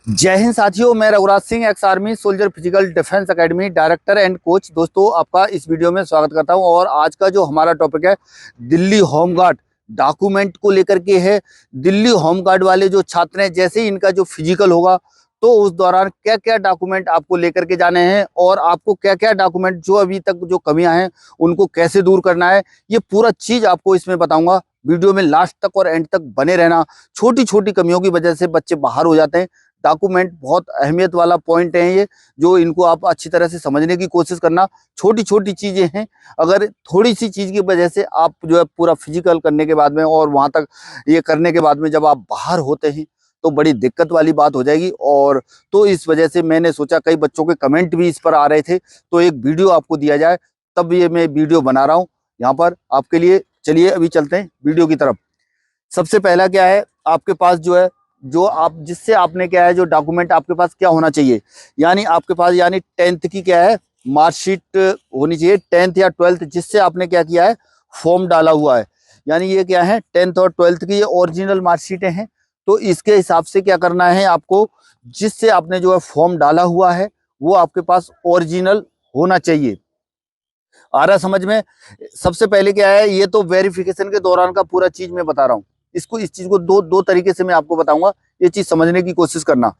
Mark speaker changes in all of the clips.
Speaker 1: जय हिंद साथियों, मैं Raghuraj Singh, ex army soldier physical defence academy director and coach. दोस्तों, आपका इस वीडियो में स्वागत करता हूं। और आज का जो हमारा टॉपिक है दिल्ली होमगार्ड डॉक्यूमेंट को लेकर के है। दिल्ली होमगार्ड वाले जो छात्र हैं, जैसे ही इनका जो फिजिकल होगा तो उस दौरान क्या क्या डॉक्यूमेंट आपको लेकर के जाने हैं और आपको क्या क्या डॉक्यूमेंट जो अभी तक जो कमियां हैं उनको कैसे दूर करना है, ये पूरा चीज आपको इसमें बताऊंगा। वीडियो में लास्ट तक और एंड तक बने रहना। छोटी छोटी कमियों की वजह से बच्चे बाहर हो जाते हैं। डॉक्यूमेंट बहुत अहमियत वाला पॉइंट है ये, जो इनको आप अच्छी तरह से समझने की कोशिश करना। छोटी छोटी चीजें हैं, अगर थोड़ी सी चीज की वजह से आप जो है पूरा फिजिकल करने के बाद में और वहां तक ये करने के बाद में जब आप बाहर होते हैं तो बड़ी दिक्कत वाली बात हो जाएगी। और तो इस वजह से मैंने सोचा, कई बच्चों के कमेंट भी इस पर आ रहे थे, तो एक वीडियो आपको दिया जाए, तब ये मैं वीडियो बना रहा हूँ यहाँ पर आपके लिए। चलिए अभी चलते हैं वीडियो की तरफ। सबसे पहला क्या है, आपके पास जो है, जो आप जिससे आपने क्या है, जो डॉक्यूमेंट आपके पास क्या होना चाहिए, यानी आपके पास यानी 10th की क्या है मार्कशीट होनी चाहिए। 10th या 12th जिससे आपने क्या किया है, फॉर्म डाला हुआ है, यानी ये क्या है 10th और 12th की ये ओरिजिनल मार्कशीटें हैं। तो इसके हिसाब से क्या करना है आपको, जिससे आपने जो है फॉर्म डाला हुआ है वो आपके पास ओरिजिनल होना चाहिए। आ रहा समझ में? सबसे पहले क्या है, ये तो वेरिफिकेशन के दौरान का पूरा चीज मैं बता रहा हूँ। इस चीज को दो दो तरीके से मैं आपको बताऊंगा, ये चीज समझने की कोशिश करना।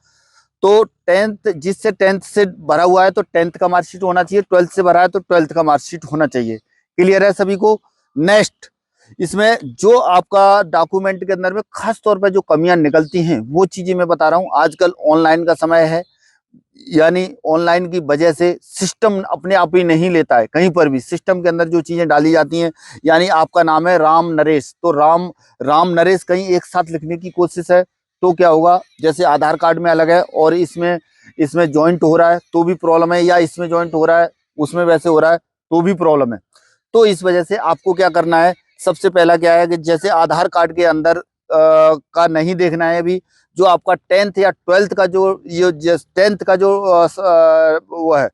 Speaker 1: तो 10th जिससे 10th से भरा हुआ है तो 10th का मार्कशीट होना चाहिए, 12th से भरा है तो 12th का मार्कशीट होना चाहिए। क्लियर है सभी को? नेक्स्ट, इसमें जो आपका डॉक्यूमेंट के अंदर में खास तौर पर जो कमियां निकलती हैं वो चीजें मैं बता रहा हूँ। आजकल ऑनलाइन का समय है, यानी ऑनलाइन की वजह से सिस्टम अपने आप ही नहीं लेता है। कहीं पर भी सिस्टम के अंदर जो चीजें डाली जाती हैं, यानी आपका नाम है राम नरेश, तो राम राम नरेश कहीं एक साथ लिखने की कोशिश है तो क्या होगा, जैसे आधार कार्ड में अलग है और इसमें इसमें ज्वाइंट हो रहा है तो भी प्रॉब्लम है, या इसमें ज्वाइंट हो रहा है उसमें वैसे हो रहा है तो भी प्रॉब्लम है। तो इस वजह से आपको क्या करना है, सबसे पहला क्या है कि जैसे आधार कार्ड के अंदर का नहीं देखना है अभी, जो आपका 10th या 12th का जो ये 10th का जो वो है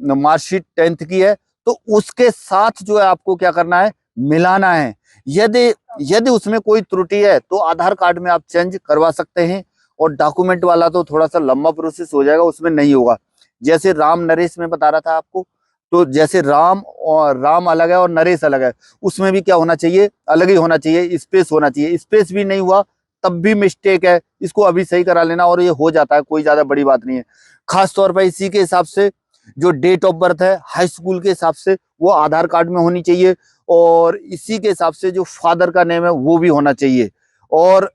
Speaker 1: मार्कशीट 10th की है, तो उसके साथ जो है आपको क्या करना है, मिलाना है। यदि यदि उसमें कोई त्रुटि है तो आधार कार्ड में आप चेंज करवा सकते हैं, और डॉक्यूमेंट वाला तो थोड़ा सा लंबा प्रोसेस हो जाएगा, उसमें नहीं होगा। जैसे राम नरेश में बता रहा था आपको, तो जैसे राम और राम अलग है और नरेश अलग है, उसमें भी क्या होना चाहिए, अलग ही होना चाहिए, स्पेस होना चाहिए। स्पेस भी नहीं हुआ तब भी मिस्टेक है, इसको अभी सही करा लेना और ये हो जाता है, कोई ज्यादा बड़ी बात नहीं है। खास तौर पर इसी के हिसाब से जो डेट ऑफ बर्थ है हाई स्कूल के हिसाब से वो आधार कार्ड में होनी चाहिए, और इसी के हिसाब से जो फादर का नेम है वो भी होना चाहिए। और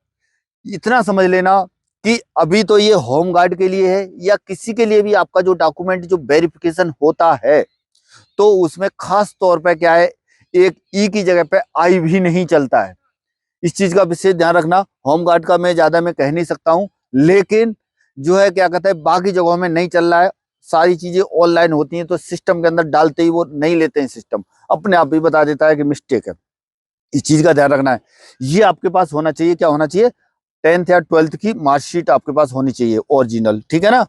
Speaker 1: इतना समझ लेना कि अभी तो ये होम गार्ड के लिए है, या किसी के लिए भी आपका जो डॉक्यूमेंट जो वेरिफिकेशन होता है तो उसमें खास तौर पर क्या है, एक ई की जगह पे आई भी नहीं चलता है। इस चीज का विशेष ध्यान रखना। होम गार्ड का मैं ज्यादा मैं कह नहीं सकता हूं, लेकिन जो है क्या कहता है, बाकी जगहों में नहीं चल रहा है। सारी चीजें ऑनलाइन होती हैं तो सिस्टम के अंदर डालते ही वो नहीं लेते हैं, सिस्टम अपने आप ही बता देता है कि मिस्टेक है। इस चीज का ध्यान रखना है। ये आपके पास होना चाहिए, क्या होना चाहिए, 10th या 12th की मार्कशीट आपके पास होनी चाहिए ओरिजिनल। ठीक है ना?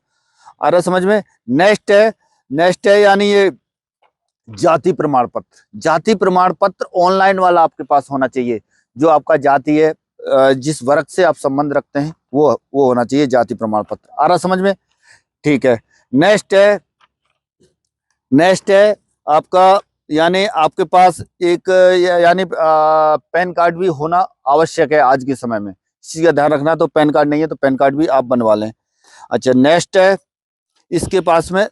Speaker 1: आ रहा समझ में? नेक्स्ट है यानी ये जाति प्रमाण पत्र। जाति प्रमाण पत्र ऑनलाइन वाला आपके पास होना चाहिए। जो आपका जाति है, जिस वर्ग से आप संबंध रखते हैं वो होना चाहिए जाति प्रमाण पत्र। आ रहा समझ में? ठीक है। नेक्स्ट है आपका, यानी आपके पास एक यानी पैन कार्ड भी होना आवश्यक है आज के समय में। इस चीज का ध्यान रखना। तो पैन कार्ड नहीं है तो पैन कार्ड भी आप बनवा लें। अच्छा, नेक्स्ट है इसके पास में,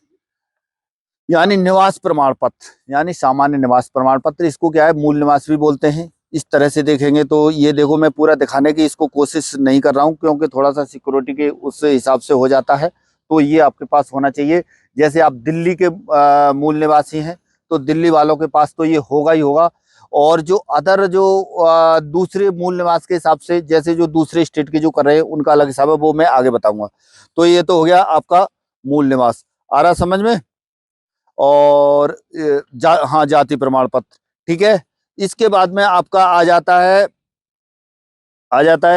Speaker 1: यानी निवास प्रमाण पत्र, यानी सामान्य निवास प्रमाण पत्र। इसको क्या है, मूल निवास भी बोलते हैं। इस तरह से देखेंगे तो ये देखो, मैं पूरा दिखाने की इसको कोशिश नहीं कर रहा हूँ क्योंकि थोड़ा सा सिक्योरिटी के उस हिसाब से हो जाता है। तो ये आपके पास होना चाहिए। जैसे आप दिल्ली के मूल निवासी हैं तो दिल्ली वालों के पास तो ये होगा ही होगा। और जो अदर जो दूसरे मूल निवास के हिसाब से, जैसे जो दूसरे स्टेट के जो कर रहे हैं उनका अलग हिसाब है, वो मैं आगे बताऊंगा। तो ये तो हो गया आपका मूल निवास। आ रहा समझ में? और हाँ, जाति प्रमाण पत्र। ठीक है। इसके बाद में आपका आ जाता है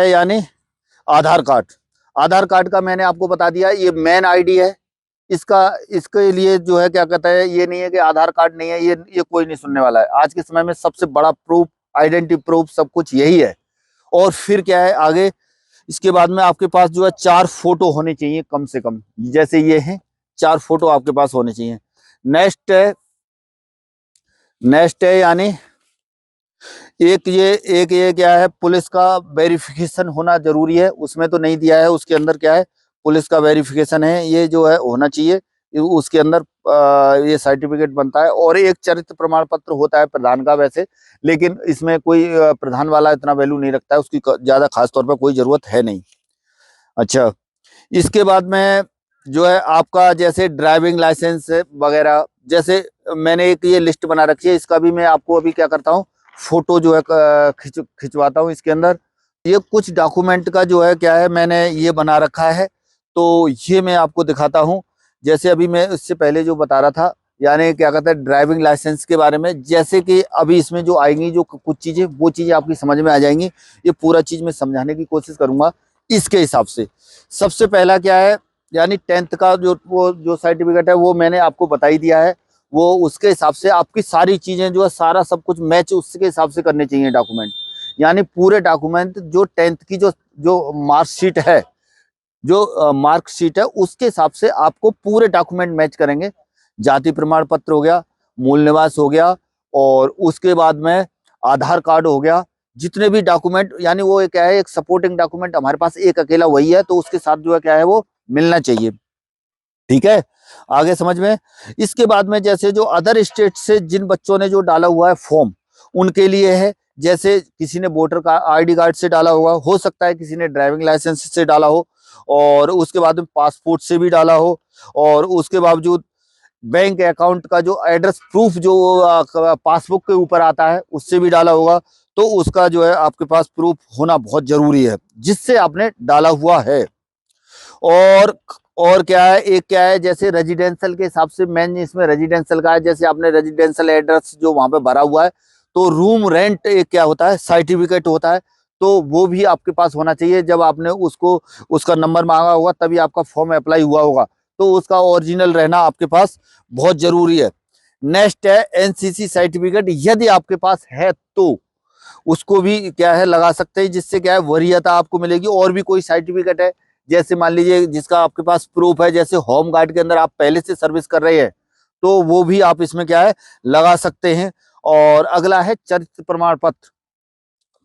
Speaker 1: यानी आधार कार्ड। आधार कार्ड का मैंने आपको बता दिया, ये मेन आईडी है। इसका इसके लिए जो है क्या कहता है, ये नहीं है कि आधार कार्ड नहीं है, ये कोई नहीं सुनने वाला है। आज के समय में सबसे बड़ा प्रूफ, आइडेंटिटी प्रूफ सब कुछ यही है। और फिर क्या है आगे, इसके बाद में आपके पास जो है 4 फोटो होने चाहिए कम से कम, जैसे ये हैं 4 फोटो आपके पास होने चाहिए। नेक्स्ट है, यानी एक ये क्या है, पुलिस का वेरिफिकेशन होना जरूरी है। उसमें तो नहीं दिया है, उसके अंदर क्या है, पुलिस का वेरिफिकेशन है, ये जो है होना चाहिए। उसके अंदर ये सर्टिफिकेट बनता है। और एक चरित्र प्रमाण पत्र होता है प्रधान का वैसे, लेकिन इसमें कोई प्रधान वाला इतना वैल्यू नहीं रखता है, उसकी ज्यादा खास तौर पर कोई जरूरत है नहीं। अच्छा, इसके बाद में जो है आपका जैसे ड्राइविंग लाइसेंस वगैरह, जैसे मैंने एक ये लिस्ट बना रखी है, इसका भी मैं आपको अभी क्या करता हूँ, फोटो जो है खिंचवाता हूँ इसके अंदर। ये कुछ डॉक्यूमेंट का जो है क्या है, मैंने ये बना रखा है, तो ये मैं आपको दिखाता हूँ। जैसे अभी मैं इससे पहले जो बता रहा था, यानी क्या कहते हैं ड्राइविंग लाइसेंस के बारे में, जैसे कि अभी इसमें जो आएंगी जो कुछ चीजें, वो चीजें आपकी समझ में आ जाएंगी। ये पूरा चीज मैं समझाने की कोशिश करूंगा इसके हिसाब से। सबसे पहला क्या है, यानी 10th का जो सर्टिफिकेट है वो मैंने आपको बता ही दिया है। वो उसके हिसाब से आपकी सारी चीजें जो है, सारा सब कुछ मैच उसके हिसाब से करने चाहिए डॉक्यूमेंट। यानी पूरे डॉक्यूमेंट जो 10th की जो जो मार्कशीट है, जो मार्कशीट है उसके हिसाब से आपको पूरे डॉक्यूमेंट मैच करेंगे। जाति प्रमाण पत्र हो गया, मूल निवास हो गया, और उसके बाद में आधार कार्ड हो गया। जितने भी डॉक्यूमेंट, यानी वो क्या है, एक सपोर्टिंग डॉक्यूमेंट हमारे पास एक अकेला वही है, तो उसके साथ जो है क्या है वो मिलना चाहिए। ठीक है, आगे समझ में। इसके बाद में जैसे जो अदर स्टेट से जिन बच्चों ने जो डाला हुआ है फॉर्म, उनके लिए है, जैसे किसी ने वोटर का आईडी कार्ड से डाला हुआ हो सकता है, किसी ने ड्राइविंग लाइसेंस से डाला हो, और उसके बाद में पासपोर्ट से भी डाला हो, और उसके बावजूद बैंक अकाउंट का जो एड्रेस प्रूफ जो पासबुक के ऊपर आता है उससे भी डाला होगा, तो उसका जो है आपके पास प्रूफ होना बहुत जरूरी है, जिससे आपने डाला हुआ है। और और क्या है, एक क्या है, जैसे रेजिडेंशियल के हिसाब से, मेन इसमें रेजिडेंशियल का है, जैसे आपने रेजिडेंशियल एड्रेस जो वहां पे भरा हुआ है, तो रूम रेंट एक क्या होता है, सर्टिफिकेट होता है, तो वो भी आपके पास होना चाहिए। जब आपने उसको उसका नंबर मांगा होगा तभी आपका फॉर्म अप्लाई हुआ होगा, तो उसका ओरिजिनल रहना आपके पास बहुत जरूरी है। नेक्स्ट है एनसीसी सर्टिफिकेट, यदि आपके पास है तो उसको भी क्या है लगा सकते हैं, जिससे क्या है वरीयता आपको मिलेगी। और भी कोई सर्टिफिकेट है, जैसे मान लीजिए जिसका आपके पास प्रूफ है, जैसे होम गार्ड के अंदर आप पहले से सर्विस कर रहे हैं, तो वो भी आप इसमें क्या है लगा सकते हैं। और अगला है चरित्र प्रमाण पत्र।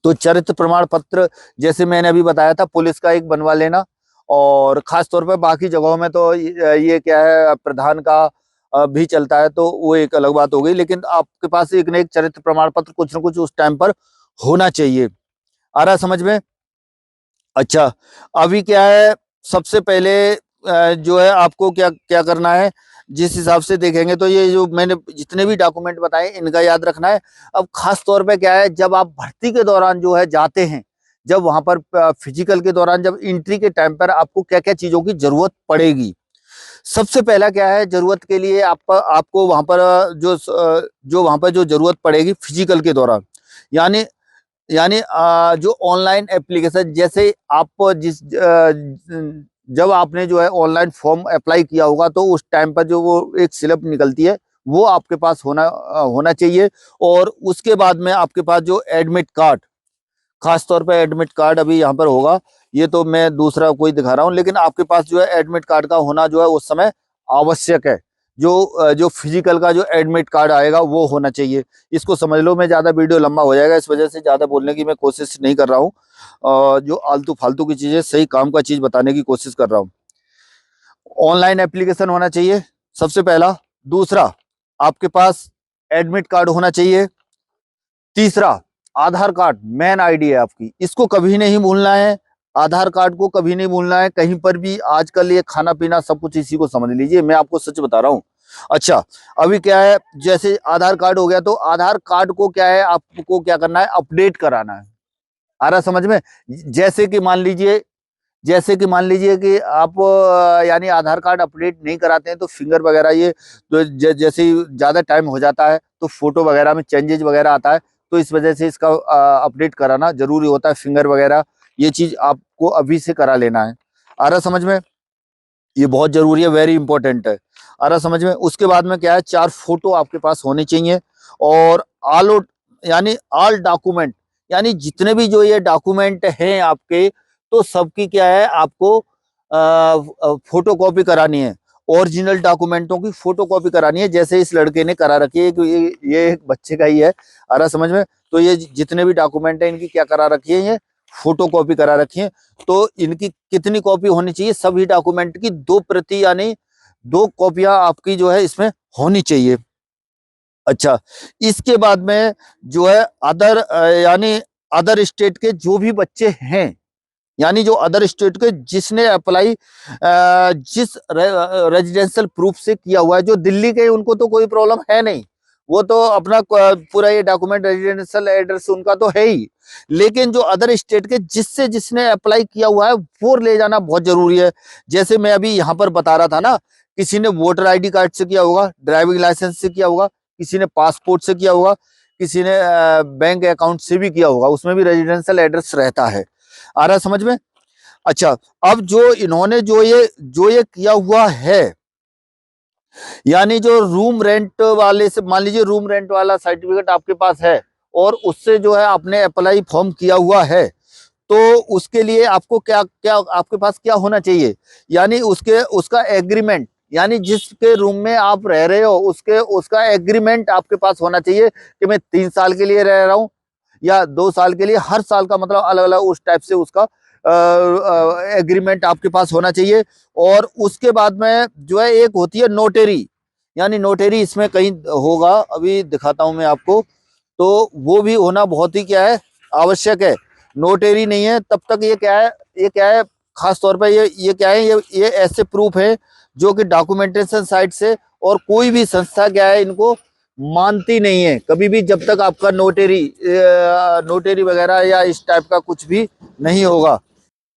Speaker 1: तो चरित्र प्रमाण पत्र जैसे मैंने अभी बताया था, पुलिस का एक बनवा लेना, और खास तौर पर बाकी जगहों में तो ये क्या है प्रधान का भी चलता है, तो वो एक अलग बात हो गई, लेकिन आपके पास एक न एक चरित्र प्रमाण पत्र कुछ न कुछ उस टाइम पर होना चाहिए। आ रहा समझ में। अच्छा, अभी क्या है, सबसे पहले जो है आपको क्या क्या करना है, जिस हिसाब से देखेंगे तो ये जो मैंने जितने भी डॉक्यूमेंट बताए इनका याद रखना है। अब खास तौर पे क्या है, जब आप भर्ती के दौरान जो है जाते हैं, जब वहां पर फिजिकल के दौरान जब एंट्री के टाइम पर आपको क्या क्या चीजों की जरूरत पड़ेगी। सबसे पहला क्या है, जरूरत के लिए आपको वहां पर जो वहां पर जो जरूरत पड़ेगी फिजिकल के दौरान, यानी जो ऑनलाइन एप्लीकेशन, जैसे आप जब आपने जो है ऑनलाइन फॉर्म अप्लाई किया होगा, तो उस टाइम पर जो वो एक स्लिप निकलती है, वो आपके पास होना चाहिए। और उसके बाद में आपके पास जो एडमिट कार्ड, खास तौर पे एडमिट कार्ड अभी यहाँ पर होगा, ये तो मैं दूसरा कोई दिखा रहा हूँ, लेकिन आपके पास जो है एडमिट कार्ड का होना जो है उस समय आवश्यक है। जो फिजिकल का जो एडमिट कार्ड आएगा वो होना चाहिए। इसको समझ लो, मैं ज्यादा वीडियो लंबा हो जाएगा, इस वजह से ज्यादा बोलने की मैं कोशिश नहीं कर रहा हूँ। जो आलतू फालतू की चीजें, सही काम का चीज बताने की कोशिश कर रहा हूँ। ऑनलाइन एप्लीकेशन होना चाहिए सबसे पहला। दूसरा, आपके पास एडमिट कार्ड होना चाहिए। तीसरा, आधार कार्ड, मेन आईडी है आपकी, इसको कभी नहीं भूलना है। आधार कार्ड को कभी नहीं भूलना है कहीं पर भी। आजकल ये खाना पीना सब कुछ इसी को समझ लीजिए, मैं आपको सच बता रहा हूँ। अच्छा, अभी क्या है, जैसे आधार कार्ड हो गया, तो आधार कार्ड को क्या है, आपको क्या करना है, अपडेट कराना है। आ रहा समझ में। जैसे कि मान लीजिए कि आप यानी आधार कार्ड अपडेट नहीं कराते हैं, तो फिंगर वगैरह ये तो जैसे ही ज्यादा टाइम हो जाता है, तो फोटो वगैरह में चेंजेस वगैरह आता है, तो इस वजह से इसका अपडेट कराना जरूरी होता है। फिंगर वगैरह ये चीज आपको अभी से करा लेना है। आ रहा समझ में, ये बहुत जरूरी है, वेरी इंपॉर्टेंट है। आ रहा समझ में। उसके बाद में क्या है, 4 फोटो आपके पास होनी चाहिए। और यानी ऑल डॉक्यूमेंट, यानी जितने भी जो ये डॉक्यूमेंट हैं आपके, तो सबकी क्या है, आपको फोटो कॉपी करानी है, ओरिजिनल डॉक्यूमेंटों की फोटो कॉपी करानी है। जैसे इस लड़के ने करा रखी है कि ये एक बच्चे का ही है, आ रहा समझ में। तो ये जितने भी डॉक्यूमेंट है इनकी क्या करा रखी है, ये फोटो कॉपी करा रखी है। तो इनकी कितनी कॉपी होनी चाहिए, सभी डॉक्यूमेंट की 2 प्रति यानी 2 कॉपियां आपकी जो है इसमें होनी चाहिए। अच्छा, इसके बाद में जो है अदर यानी अदर स्टेट के जो भी बच्चे हैं, यानी जो अदर स्टेट के जिसने अप्लाई जिस रेजिडेंशियल प्रूफ से किया हुआ है, जो दिल्ली के उनको तो कोई प्रॉब्लम है नहीं, वो तो अपना पूरा ये डॉक्यूमेंट रेजिडेंशियल एड्रेस उनका तो है ही। लेकिन जो अदर स्टेट के जिससे जिसने अप्लाई किया हुआ है वो ले जाना बहुत जरूरी है। जैसे मैं अभी यहाँ पर बता रहा था ना, किसी ने वोटर ID कार्ड से किया होगा, ड्राइविंग लाइसेंस से किया होगा, किसी ने पासपोर्ट से किया होगा, किसी ने बैंक अकाउंट से भी किया होगा, उसमें भी रेजिडेंशियल एड्रेस रहता है। आ रहा समझ में। अच्छा, अब जो इन्होंने जो ये किया हुआ है, यानी जो रूम रेंट वाले से, मान लीजिए रूम रेंट वाला सर्टिफिकेट आपके पास है और उससे जो है आपने अप्लाई फॉर्म किया हुआ है, तो उसके लिए आपको क्या क्या आपके पास क्या होना चाहिए, यानी उसका एग्रीमेंट, यानी जिसके रूम में आप रह रहे हो उसका एग्रीमेंट आपके पास होना चाहिए कि मैं 3 साल के लिए रह रहा हूं या 2 साल के लिए, हर साल का मतलब अलग अलग उस टाइप से उसका एग्रीमेंट आपके पास होना चाहिए। और उसके बाद में जो है एक होती है नोटेरी, यानी नोटेरी इसमें कहीं होगा, अभी दिखाता हूं मैं आपको। तो वो भी होना बहुत ही क्या है, आवश्यक है। नोटेरी नहीं है तब तक ये क्या है, खास तौर पर ये क्या है, ये ऐसे प्रूफ है जो कि डॉक्यूमेंटेशन साइट से और कोई भी संस्था क्या है इनको मानती नहीं है कभी भी, जब तक आपका नोटेरी वगैरह या इस टाइप का कुछ भी नहीं होगा।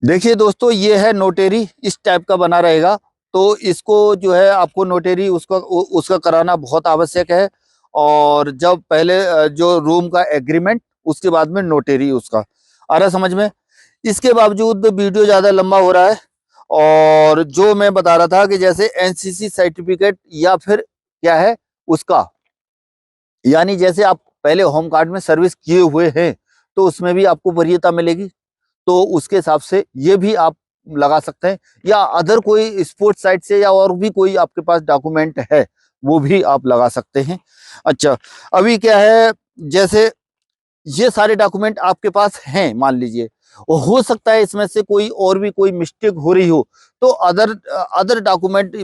Speaker 1: देखिए दोस्तों, ये है नोटेरी, इस टाइप का बना रहेगा। तो इसको जो है आपको नोटेरी उसका कराना बहुत आवश्यक है। और जब पहले जो रूम का एग्रीमेंट, उसके बाद में नोटेरी उसका, आ रहा समझ में। इसके बावजूद वीडियो ज्यादा लंबा हो रहा है, और जो मैं बता रहा था कि जैसे NCC सर्टिफिकेट या फिर क्या है उसका, यानी जैसे आप पहले होम गार्ड में सर्विस किए हुए हैं तो उसमें भी आपको वरीयता मिलेगी, तो उसके हिसाब से ये भी आप लगा सकते हैं। या अदर कोई स्पोर्ट्स साइट से या और भी कोई आपके पास डॉक्यूमेंट है वो भी आप लगा सकते हैं। अच्छा, अभी क्या है, जैसे ये सारे डॉक्यूमेंट आपके पास हैं मान लीजिए, हो सकता है इसमें से कोई और भी कोई मिस्टेक हो रही हो, तो अदर डॉक्यूमेंट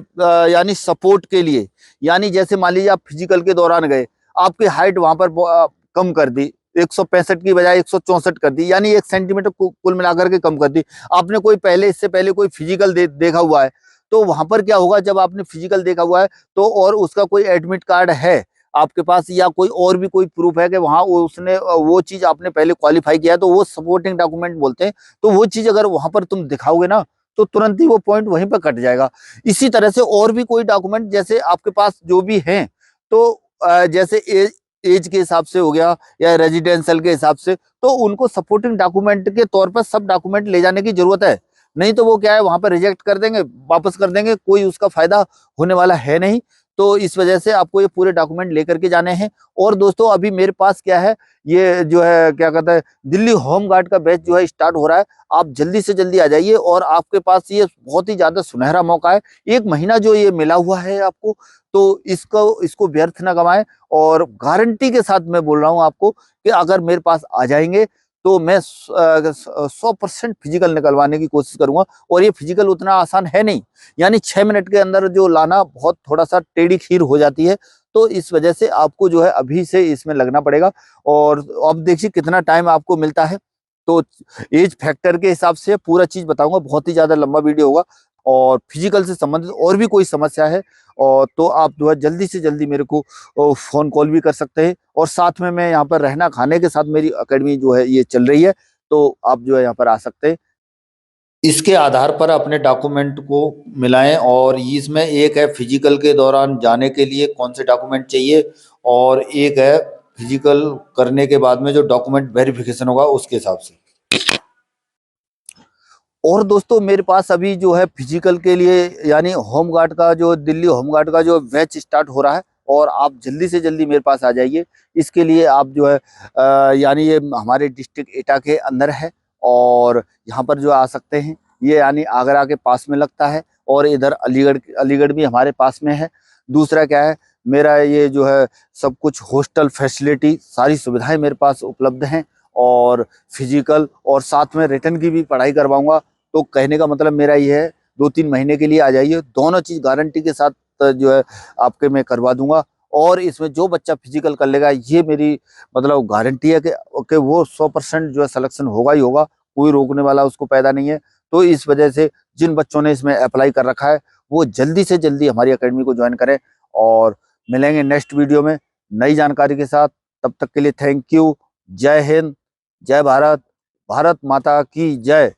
Speaker 1: यानी सपोर्ट के लिए, यानी जैसे मान लीजिए आप फिजिकल के दौरान गए, आपकी हाइट वहां पर कम कर दी, 165 की बजाय 164 कर दी, यानी 1 सेंटीमीटर कुल मिलाकर के कम कर दी। आपने कोई पहले इससे पहले कोई फिजिकल देखा हुआ है, तो वहां पर क्या होगा, जब आपने फिजिकल देखा हुआ है तो और उसका कोई एडमिट कार्ड है आपके पास या कोई और भी कोई प्रूफ है कि वहां उसने वो चीज आपने पहले क्वालिफाई किया है, तो वो सपोर्टिंग डॉक्यूमेंट बोलते हैं। तो वो चीज अगर वहां पर तुम दिखाओगे ना, तो तुरंत ही वो पॉइंट वहीं पर कट जाएगा। इसी तरह से और भी कोई डॉक्यूमेंट जैसे आपके पास जो भी हैं, तो जैसे एज के हिसाब से हो गया या रेजिडेंशियल के हिसाब से, तो उनको सपोर्टिंग डॉक्यूमेंट के तौर पर सब डॉक्यूमेंट ले जाने की जरूरत है। नहीं तो वो क्या है, वहां पर रिजेक्ट कर देंगे, वापस कर देंगे, कोई उसका फायदा होने वाला है नहीं। तो इस वजह से आपको ये पूरे डॉक्यूमेंट लेकर के जाने हैं। और दोस्तों, अभी मेरे पास क्या है, ये जो है क्या कहते हैं, दिल्ली होम गार्ड का बैच जो है स्टार्ट हो रहा है। आप जल्दी से जल्दी आ जाइए, और आपके पास ये बहुत ही ज्यादा सुनहरा मौका है। 1 महीना जो ये मिला हुआ है आपको, तो इसको व्यर्थ ना गवाएं। और गारंटी के साथ मैं बोल रहा हूं आपको कि अगर मेरे पास आ जाएंगे तो मैं 100% फिजिकल निकलवाने की कोशिश करूंगा। और ये फिजिकल उतना आसान है नहीं, यानी 6 मिनट के अंदर जो लाना बहुत थोड़ा सा टेढ़ी खीर हो जाती है। तो इस वजह से आपको जो है अभी से इसमें लगना पड़ेगा। और अब देखिए कितना टाइम आपको मिलता है। तो एज फैक्टर के हिसाब से पूरा चीज बताऊंगा, बहुत ही ज्यादा लंबा वीडियो होगा। और फिजिकल से संबंधित और भी कोई समस्या है और तो आप जो है जल्दी से जल्दी मेरे को फोन कॉल भी कर सकते हैं। और साथ में मैं यहाँ पर रहना खाने के साथ मेरी एकेडमी जो है ये चल रही है, तो आप जो है यहाँ पर आ सकते हैं। इसके आधार पर अपने डॉक्यूमेंट को मिलाएं। और इसमें एक है फिजिकल के दौरान जाने के लिए कौन से डॉक्यूमेंट चाहिए, और एक है फिजिकल करने के बाद में जो डॉक्यूमेंट वेरिफिकेशन होगा उसके हिसाब से। और दोस्तों, मेरे पास अभी जो है फिजिकल के लिए यानी होम गार्ड का जो दिल्ली होम गार्ड का जो बैच स्टार्ट हो रहा है, और आप जल्दी से जल्दी मेरे पास आ जाइए। इसके लिए आप जो है यानी ये हमारे डिस्ट्रिक्ट एटा के अंदर है, और यहाँ पर जो आ सकते हैं, ये यानी आगरा के पास में लगता है और इधर अलीगढ़ भी हमारे पास में है। दूसरा क्या है, मेरा ये जो है सब कुछ हॉस्टल फैसिलिटी सारी सुविधाएं मेरे पास उपलब्ध हैं और फिजिकल और साथ में रिटर्न की भी पढ़ाई करवाऊंगा। तो कहने का मतलब मेरा ये है 2-3 महीने के लिए आ जाइए, दोनों चीज गारंटी के साथ जो है आपके मैं करवा दूंगा। और इसमें जो बच्चा फिजिकल कर लेगा, ये मेरी मतलब गारंटी है कि वो 100% जो है सिलेक्शन होगा ही होगा, कोई रोकने वाला उसको पैदा नहीं है। तो इस वजह से जिन बच्चों ने इसमें अप्लाई कर रखा है वो जल्दी से जल्दी हमारी एकेडमी को ज्वाइन करें। और मिलेंगे नेक्स्ट वीडियो में नई जानकारी के साथ। तब तक के लिए थैंक यू। जय हिंद, जय भारत, भारत माता की जय।